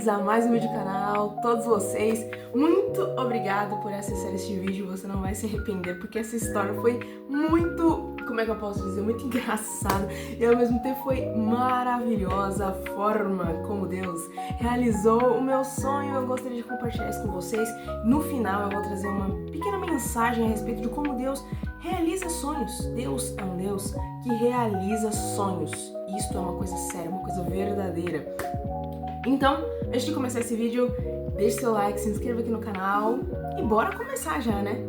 a mais um vídeo do canal, todos vocês, muito obrigado por acessar este vídeo, você não vai se arrepender, porque essa história foi muito, como é que eu posso dizer, muito engraçada e ao mesmo tempo foi maravilhosa a forma como Deus realizou o meu sonho. Eu gostaria de compartilhar isso com vocês. No final eu vou trazer uma pequena mensagem a respeito de como Deus realiza sonhos. Deus é um Deus que realiza sonhos. Isto é uma coisa séria, uma coisa verdadeira. Então, antes de começar esse vídeo, deixe seu like, se inscreva aqui no canal e bora começar já, né?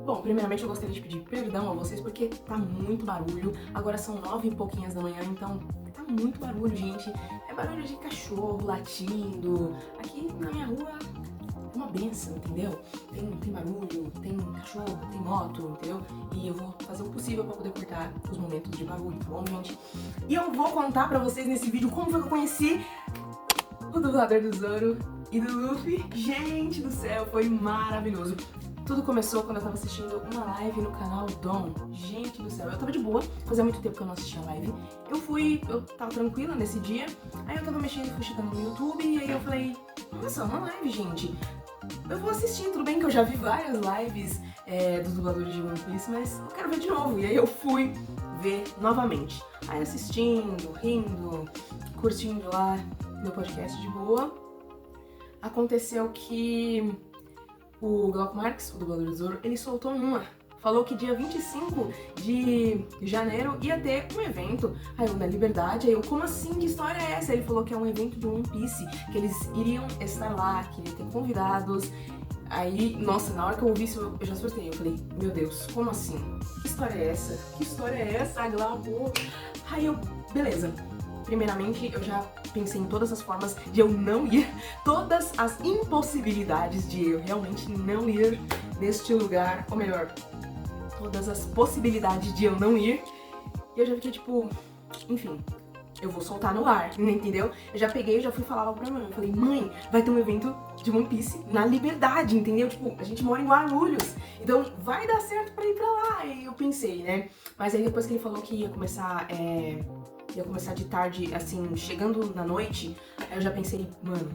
Bom, primeiramente eu gostaria de pedir perdão a vocês porque tá muito barulho. Agora são 9 e pouquinhas da manhã, então tá muito barulho, gente. É barulho de cachorro latindo. Aqui na minha rua é uma benção, entendeu? Tem barulho, tem cachorro, tem moto, entendeu? E eu vou fazer o possível pra poder cortar os momentos de barulho, tá bom, gente? E eu vou contar pra vocês nesse vídeo como foi que eu conheci o dublador do Zoro e do Luffy. Gente do céu, foi maravilhoso. Tudo começou quando eu tava assistindo uma live no canal Dom. Gente do céu, eu tava de boa, fazia muito tempo que eu não assistia live. Eu tava tranquila nesse dia, aí eu tava mexendo, fui chegando no YouTube, e aí eu falei, nossa, uma live, gente. Eu vou assistir, tudo bem que eu já vi várias lives dos dubladores de One Piece, mas eu quero ver de novo. E aí eu fui ver novamente. Aí assistindo, rindo, curtindo lá meu podcast de boa. Aconteceu que o Glauco Marques, o dublador do Zoro, ele soltou uma. Falou que dia 25 de janeiro ia ter um evento. Aí eu, na Liberdade, aí eu, como assim? Que história é essa? Ele falou que é um evento de One Piece, que eles iriam estar lá, que iria ter convidados. Aí, nossa, na hora que eu ouvi isso, eu já surtei. Eu falei, meu Deus, como assim? Que história é essa? Que história é essa, Glauco? Aí eu, beleza. Primeiramente, eu já pensei em todas as formas de eu não ir, todas as impossibilidades de eu realmente não ir neste lugar, ou melhor, todas as possibilidades de eu não ir. E eu já fiquei tipo, enfim, eu vou soltar no ar, entendeu? Eu já peguei, já fui falar logo pra mãe, eu falei, mãe, vai ter um evento de One Piece na Liberdade, entendeu? Tipo, a gente mora em Guarulhos, então vai dar certo pra ir pra lá. E eu pensei, né? Mas aí depois que ele falou que ia começar de tarde, assim, chegando na noite, aí eu já pensei, mano,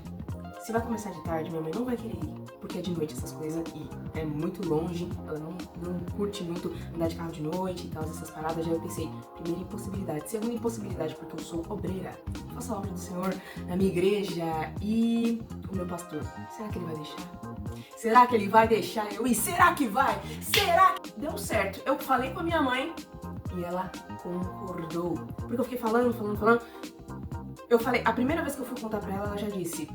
se vai começar de tarde, minha mãe não vai querer ir, porque é de noite essas coisas e é muito longe, ela não curte muito andar de carro de noite e tal, essas paradas. Já eu pensei, primeira impossibilidade, segunda impossibilidade, porque eu sou obreira, faço a obra do Senhor na minha igreja e o meu pastor, será que ele vai deixar? Será que ele vai deixar eu ir? Será que vai? Será? Deu certo, eu falei com a minha mãe e ela concordou, porque eu fiquei falando. Eu falei, a primeira vez que eu fui contar pra ela, ela já disse,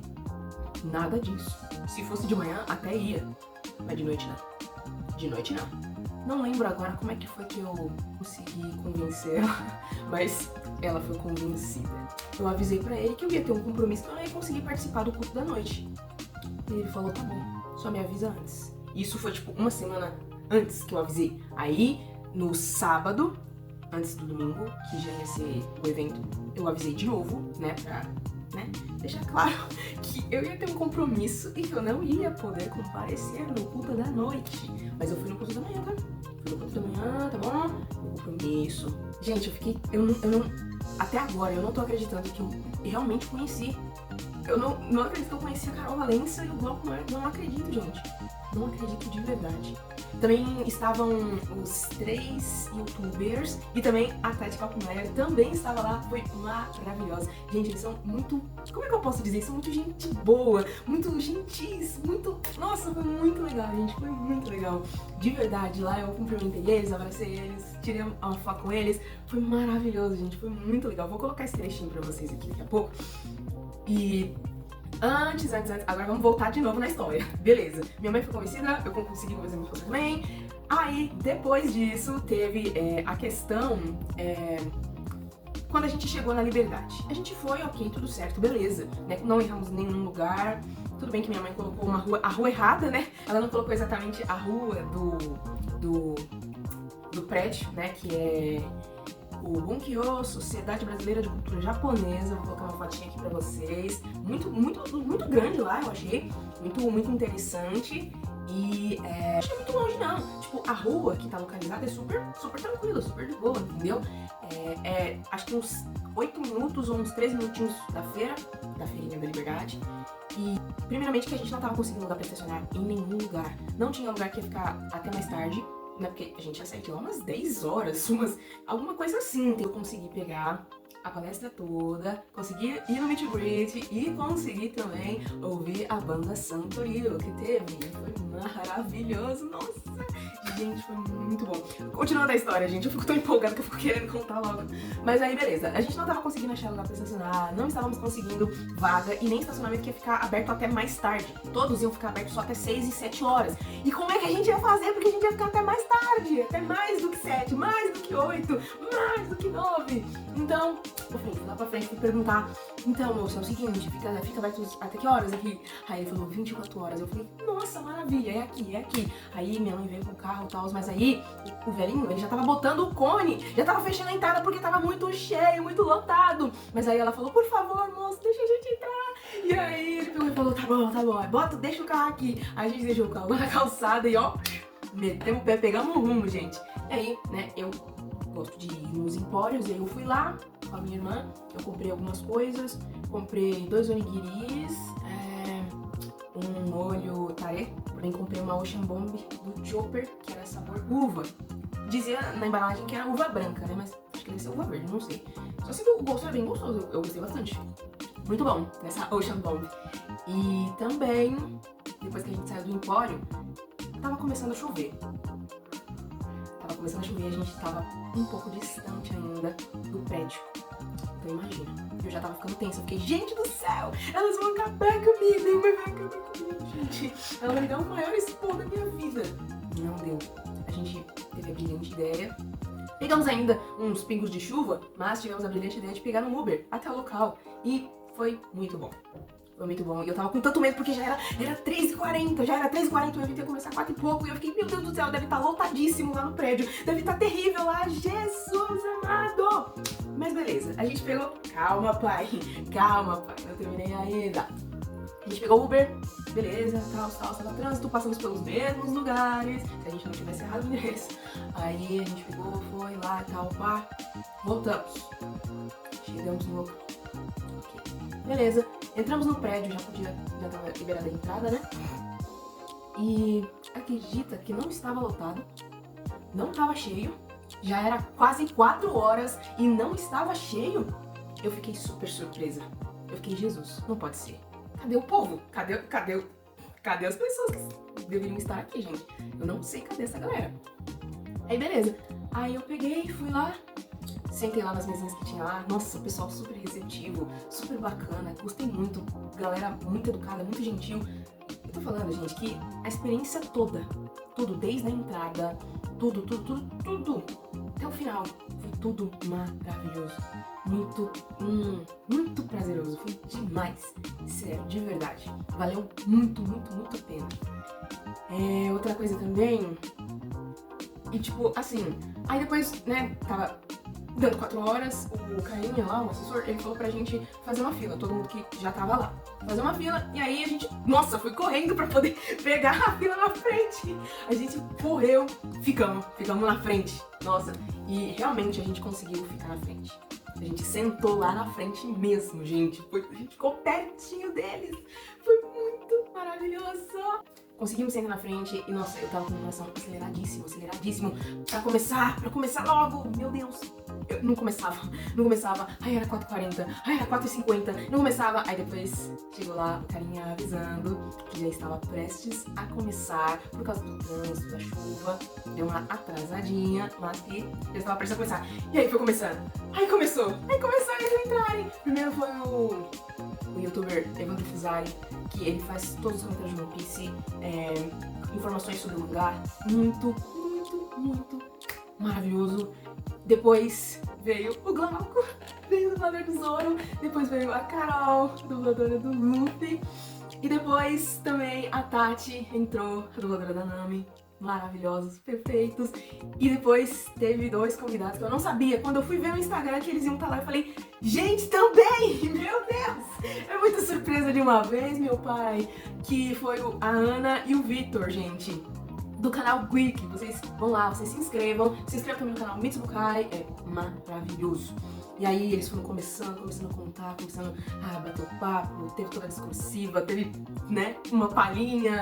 nada disso. Se fosse de manhã, até ia. Mas de noite não. De noite não. Não lembro agora como é que foi que eu consegui convencer ela, mas ela foi convencida. Eu avisei pra ele que eu ia ter um compromisso, que eu não ia conseguir participar do culto da noite. E ele falou, tá bom, só me avisa antes. Isso foi tipo uma semana antes que eu avisei. Aí, no sábado, antes do domingo, que já ia ser o evento, eu avisei de novo, né, pra deixar claro que eu ia ter um compromisso e que eu não ia poder comparecer no culto da noite. Mas eu fui no culto da manhã, tá? Fui no culto da manhã, tá bom? Compromisso. Gente, eu não, até agora, eu não tô acreditando que eu realmente conheci. Eu não acredito que eu conheci a Carol Valença e o Glauco Marques. Não acredito, gente. Não acredito de verdade. Também estavam os 3 youtubers e também a Tati Calcumera também estava lá, foi maravilhosa. Gente, eles são muito, como é que eu posso dizer? São muito gente boa, muito gentis, muito... Nossa, foi muito legal, gente, foi muito legal. De verdade, lá eu cumprimentei eles, abracei eles, tirei uma foto com eles. Foi maravilhoso, gente, foi muito legal. Vou colocar esse trechinho pra vocês aqui daqui a pouco. E... Antes, agora vamos voltar de novo na história. Beleza, minha mãe foi convencida, eu consegui convencer minha esposa também. Aí, depois disso, teve a questão, quando a gente chegou na Liberdade. A gente foi, ok, tudo certo, beleza, né? Não erramos em nenhum lugar. Tudo bem que minha mãe colocou a rua errada, né? Ela não colocou exatamente a rua do prédio, né? Que é o Bunkyo, Sociedade Brasileira de Cultura Japonesa. Vou colocar uma fotinha aqui pra vocês. Muito grande lá, eu achei. Muito interessante. E acho que é muito longe não. Tipo, a rua que tá localizada é super, super tranquila, super de boa, entendeu? Acho que uns 8 minutos ou uns 3 minutinhos da feirinha da Liberdade. E primeiramente que a gente não tava conseguindo lugar pra estacionar em nenhum lugar. Não tinha lugar que ia ficar até mais tarde, né? Porque a gente ia sair de lá umas 10 horas, alguma coisa assim. Então eu consegui pegar a palestra toda, consegui ir no Meet and Greet e consegui também ouvir a banda Santorio que teve. Foi maravilhoso, nossa! Gente, foi muito bom. Continuando a história, gente, eu fico tão empolgada que eu fico querendo contar logo. Mas aí, beleza, a gente não tava conseguindo achar lugar pra estacionar, não estávamos conseguindo vaga e nem estacionamento que ia ficar aberto até mais tarde. Todos iam ficar abertos só até 6 e 7 horas. E como é que a gente ia fazer? Porque a gente ia ficar até mais tarde, até mais do que 7, mais do que 8, mais do que 9. Então, eu fui lá pra frente, fui perguntar, então, moço, é o seguinte, fica aberto até que horas aqui? Aí ele falou 24 horas. Eu falei, nossa, maravilha, é aqui, é aqui. Aí minha mãe veio com o carro e tal, mas aí o velhinho, ele já tava botando o cone, já tava fechando a entrada porque tava muito cheio, muito lotado. Mas aí ela falou, por favor, moço, deixa a gente entrar. E aí ele pegou e falou, tá bom, bota, deixa o carro aqui. Aí a gente deixou o carro lá na calçada e ó, metemos o pé, pegamos o rumo, gente. E aí, né, eu gosto de ir nos empórios, e aí eu fui lá com a minha irmã, eu comprei algumas coisas, comprei 2 onigiris, um molho tarê, porém comprei uma Ocean Bomb do Chopper, que era sabor uva. Dizia na embalagem que era uva branca, né, mas acho que deve ser uva verde, não sei. Só sei que o gosto era bem gostoso, eu gostei bastante. Muito bom, essa Ocean Bomb. E também, depois que a gente saiu do empório, tava começando a chover. A gente tava um pouco distante ainda do prédio. Então imagina, eu já tava ficando tensa. Eu fiquei, gente do céu, elas vão acabar comigo, nenhuma vai acabar comigo, gente. Ela vai me dar o maior expor da minha vida. Não deu. A gente teve a brilhante ideia. Pegamos ainda uns pingos de chuva, mas tivemos a brilhante ideia de pegar um Uber até o local. E foi muito bom. Foi muito bom. E eu tava com tanto medo porque já era 3h40, o evento ia começar 4 e pouco. E eu fiquei, meu Deus do céu, deve estar lotadíssimo lá no prédio. Deve estar terrível lá, Jesus amado. Mas beleza, a gente pegou... Calma, pai, não terminei ainda. A gente pegou o Uber, beleza, tal, trânsito, passamos pelos mesmos lugares, se a gente não tivesse errado o endereço. Aí a gente pegou, foi lá e tal, pá, voltamos. Chegamos no local. Beleza, entramos no prédio, já tava liberada a entrada, né? E acredita que não estava lotado, não estava cheio, já era quase 4 horas e não estava cheio. Eu fiquei super surpresa. Eu fiquei, Jesus, não pode ser. Cadê o povo? Cadê as pessoas que deveriam estar aqui, gente? Eu não sei cadê essa galera. Aí beleza, aí eu peguei, fui lá, sentei lá nas mesinhas que tinha lá. Nossa, o pessoal super receptivo, super bacana, gostei muito. Galera muito educada, muito gentil. Eu tô falando, gente, que a experiência toda, tudo, desde a entrada, tudo, até o final, foi tudo maravilhoso. Muito prazeroso, foi demais. Sério, de verdade. Valeu muito a pena. Outra coisa também, e tipo, assim, aí depois, né, tava dando 4 horas, o carinha lá, o assessor, ele falou pra gente fazer uma fila, todo mundo que já tava lá. Fazer uma fila, e aí a gente, nossa, foi correndo pra poder pegar a fila na frente. A gente correu, ficamos na frente, nossa, e realmente a gente conseguiu ficar na frente. A gente sentou lá na frente mesmo, gente, a gente ficou pertinho deles, foi muito maravilhoso. Conseguimos sentar na frente e, nossa, eu tava com o coração aceleradíssimo pra começar logo, meu Deus. Eu não começava, aí era 4h40, aí era 4h50, não começava. Aí depois chegou lá o carinha avisando que já estava prestes a começar por causa do trânsito, da chuva. Deu uma atrasadinha, mas que já estava prestes a começar. E aí foi começando, aí começou eles a entrarem. Primeiro foi o youtuber Evandro Fusari, que ele faz todos os comentários de One Piece, informações sobre o lugar, muito maravilhoso. Depois veio o Glauco, veio o dublador do Zoro, depois veio a Carol, dubladora do Luffy, e depois também a Tati entrou, a dubladora da Nami. maravilhosos, perfeitos. E depois teve 2 convidados que eu não sabia. Quando eu fui ver no Instagram que eles iam estar lá, eu falei, gente, também! Meu Deus! É muita surpresa de uma vez, meu pai. Que foi a Ana e o Vitor, gente. Do canal Quick. Vocês vão lá, vocês se inscrevam também no canal Mitsubukai, é maravilhoso. E aí eles foram começando a contar, começando a bater o papo, teve toda a discursiva, teve, né, uma palhinha,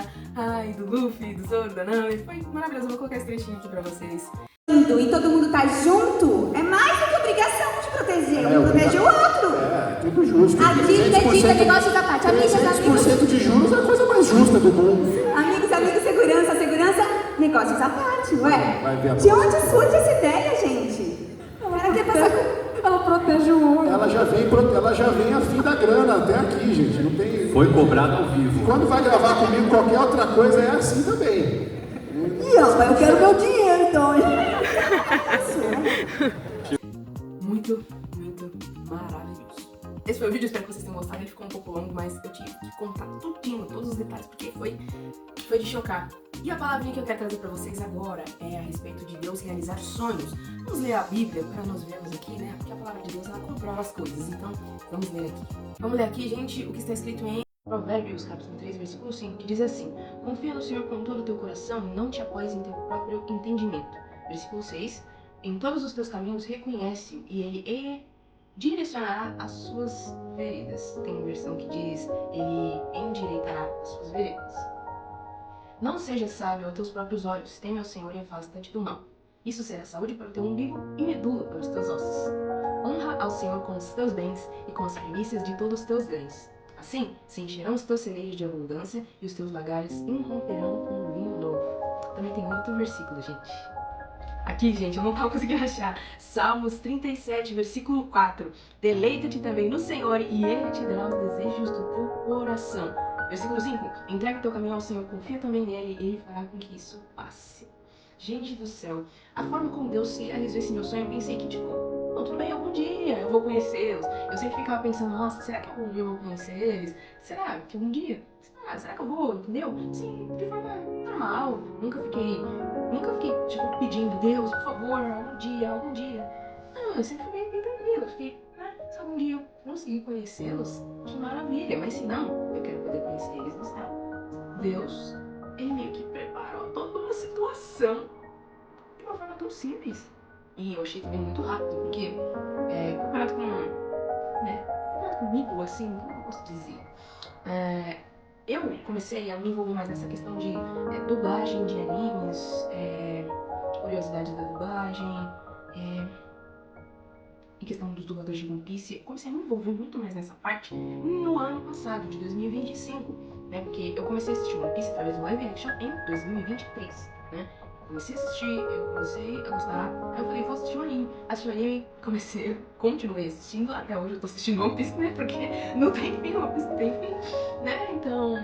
do Luffy, do Zoro, da Nami, foi maravilhoso, eu vou colocar esse trechinho aqui pra vocês. E todo mundo tá junto, é mais do que obrigação de proteger, um protege o outro. É, tudo justo. A dívida, negócios à parte. Amigos, 100% de juros é a coisa mais justa do mundo. Amigos, segurança, negócios à parte, ué. Vai ver. De onde surge essa ideia, gente? Ela quer passar com... Ela protege o olho. Ela já vem a fim da grana até aqui, gente. Não tem... Foi cobrado ao vivo. Quando vai gravar comigo qualquer outra coisa é assim também. E eu quero meu dinheiro, então. Muito maravilhoso. Esse foi o vídeo, espero que vocês tenham gostado. Ele ficou um pouco longo, mas eu tive que contar tudinho, todos os detalhes, porque foi de chocar. E a palavrinha que eu quero trazer pra vocês agora é a respeito de Deus realizar sonhos. Vamos ler a Bíblia para nós vermos aqui, né? Porque a palavra de Deus, ela comprova as coisas. Então, vamos ler aqui. Vamos ler aqui, gente, o que está escrito em Provérbios, capítulo 3, versículo 5, que diz assim: confia no Senhor com todo o teu coração e não te apoies em teu próprio entendimento. Versículo 6, em todos os teus caminhos reconhece-o e ele direcionará as suas veredas. Tem uma versão que diz, ele endireitará as suas veredas. Não seja sábio aos teus próprios olhos, teme ao Senhor e afasta-te do mal. Isso será saúde para o teu umbigo e medula para os teus ossos. Honra ao Senhor com os teus bens e com as primícias de todos os teus ganhos. Assim, se encherão os teus celeiros de abundância e os teus lagares irromperão com um vinho novo. Também tem outro versículo, gente. Aqui, gente, eu não tava conseguindo achar. Salmos 37, versículo 4. Deleita-te também no Senhor e Ele te dará os desejos do teu coração. Versículo 5. Entrega o teu caminho ao Senhor, confia também nele e Ele fará com que isso passe. Gente do céu, a forma como Deus realizou esse meu sonho, eu pensei que, tipo, não, tudo bem, algum dia eu vou conhecê-los. Eu sempre ficava pensando, nossa, será que algum dia eu vou conhecer eles? Será que algum dia? Será que eu vou? Entendeu? Sim, de forma normal. Nunca fiquei, tipo, pedindo, Deus, por favor, algum dia. Não, eu sempre fui bem tranquila. Fiquei, se algum dia eu conseguir conhecê-los, que maravilha. Mas se não, eu quero poder conhecer eles no céu. Deus, ele meio que preparou toda uma situação de uma forma tão simples. E eu achei também muito rápido, porque comparado comigo, assim, como eu posso dizer? Eu comecei a me envolver mais nessa questão de dublagem de animes, curiosidades da dublagem, em questão dos dubladores de One Piece. Eu comecei a me envolver muito mais nessa parte no ano passado, de 2025, né? Porque eu comecei a assistir One Piece através do live action em 2023, né? Comecei a assistir, eu comecei a gostar, aí eu falei, vou assistir um anime. Assisti um anime, continuei assistindo, até hoje eu tô assistindo One Piece, né? Porque não tem fim, One Piece não tem fim, né? Então,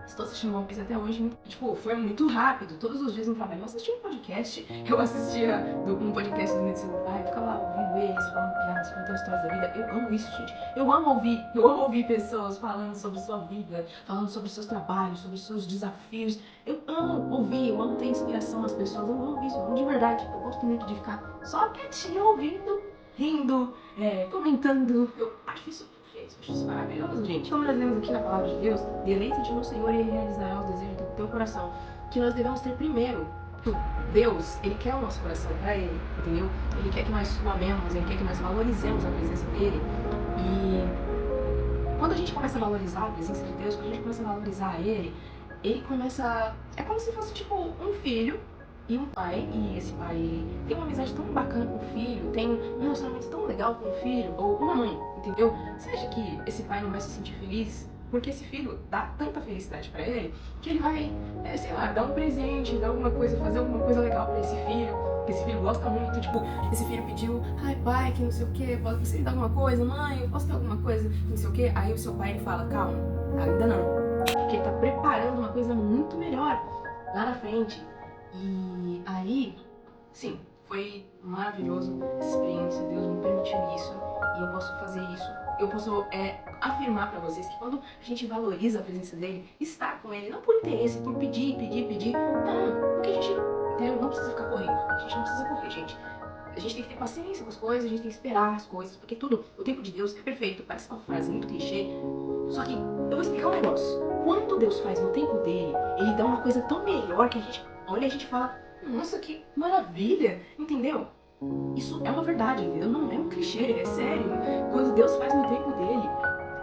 estou assistindo One Piece até hoje, tipo, foi muito rápido. Todos os dias no trabalho eu assistia um podcast, eu assistia um podcast do Mitsubukai, eu ficava lá ouvindo eles, falando piadas, contando histórias da vida. Eu amo isso, gente. Eu amo ouvir pessoas falando sobre sua vida, falando sobre seus trabalhos, sobre seus desafios. Eu amo ouvir, eu amo ter inspiração nas pessoas, eu amo isso, eu amo de verdade. Eu gosto muito de ficar só quietinho ouvindo, rindo, comentando. Eu acho isso maravilhoso, gente. Como nós lemos aqui na palavra de Deus, deleita-te no Senhor e Ele realizará os desejos do teu coração. Que nós devemos ter primeiro. Deus, Ele quer o nosso coração pra Ele, entendeu? Ele quer que nós o amemos, Ele quer que nós valorizemos a presença dEle. E quando a gente começa a valorizar a presença de Deus, quando a gente começa a valorizar Ele começa... É como se fosse tipo um filho e um pai, e esse pai tem uma amizade tão bacana com o filho, tem um relacionamento tão legal com o filho, ou uma mãe, entendeu? Você acha que esse pai não vai se sentir feliz? Porque esse filho dá tanta felicidade pra ele, que ele vai, sei lá, dar um presente, dar alguma coisa, fazer alguma coisa legal pra esse filho, que esse filho gosta muito, tipo, esse filho pediu, ai pai, que não sei o que, você me dá alguma coisa? Mãe, eu posso ter alguma coisa, não sei o que? Aí o seu pai, ele fala, calma, ainda não. Porque ele tá preparando uma coisa muito melhor lá na frente. E aí, sim, foi maravilhoso essa experiência. Deus me permitiu isso e eu posso fazer isso. Eu posso afirmar pra vocês que quando a gente valoriza a presença dele, estar com ele, não por interesse, por pedir, não, porque a gente, entendeu? Não precisa ficar correndo, a gente não precisa correr, gente. A gente tem que ter paciência com as coisas, a gente tem que esperar as coisas, porque tudo, o tempo de Deus é perfeito, parece uma frase muito clichê, só que eu vou explicar um negócio. Quando Deus faz no tempo dele, ele dá uma coisa tão melhor que a gente olha e a gente fala, nossa, que maravilha, entendeu? Isso é uma verdade, entendeu? Não é um clichê, é sério. Quando Deus faz no tempo dele,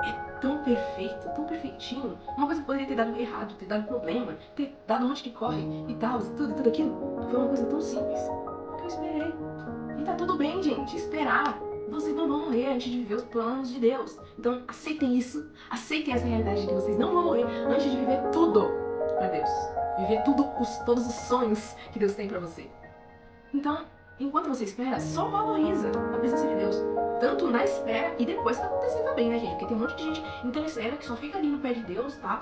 é tão perfeito, tão perfeitinho. Uma coisa que poderia ter dado errado, ter dado problema, ter dado onde que corre e tal, tudo aquilo. Foi uma coisa tão simples que eu esperei. E tá tudo bem, gente, esperar. Vocês não vão morrer antes de viver os planos de Deus. Então aceitem isso, aceitem essa realidade de que vocês não vão morrer antes de viver tudo pra Deus. Viver todos os sonhos que Deus tem pra você. Então, enquanto você espera, só valoriza a presença de Deus. Tanto na espera e depois que tá acontecendo também, né, gente? Porque tem um monte de gente interesseira que só fica ali no pé de Deus, tal,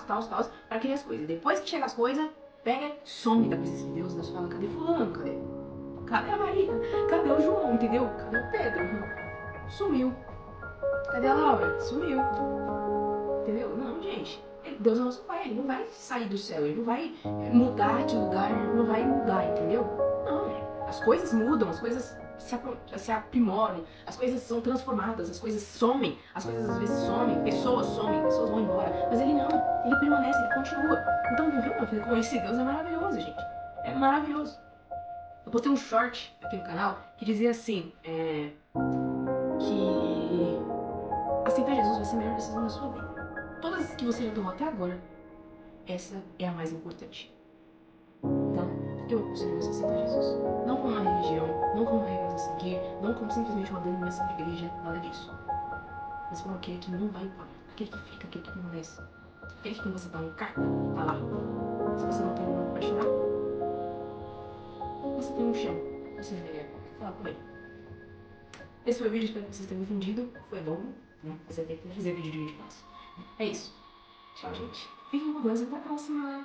pra querer as coisas. Depois que chega as coisas, pega, some da presença de Deus. Deus fala, cadê fulano? Cadê a Maria? Cadê o João? Entendeu? Cadê o Pedro? Sumiu. Cadê a Laura? Sumiu. Entendeu? Não, gente. Deus é nosso pai. Ele não vai sair do céu. Ele não vai mudar de lugar. Ele não vai mudar, entendeu? Não. As coisas mudam, as coisas se aprimoram, as coisas são transformadas, as coisas somem, as coisas às vezes somem, pessoas vão embora, mas ele não, ele permanece, ele continua. Então viver uma vida com esse Deus é maravilhoso, gente. É maravilhoso. Eu postei um short aqui no canal que dizia assim, que aceitar Jesus vai ser a melhor decisão da sua vida. Todas as que você já tomou até agora, essa é a mais importante. Então, eu aconselho você a aceitar Jesus. Não como uma religião, não como regras a seguir, não como simplesmente uma denominação de igreja, nada disso. Mas como aquele que não vai embora, aquele que fica, aquele que permanece. Aquele que quando você dá um carta, tá lá. Se você não tem um pra chorar, você tem um chão. Você vai falar com ele. Esse foi o vídeo, espero que vocês tenham entendido. Foi longo, né? Você tem que fazer vídeo de 20 passos. É isso. Tchau, gente. Fiquem com Deus e até a próxima.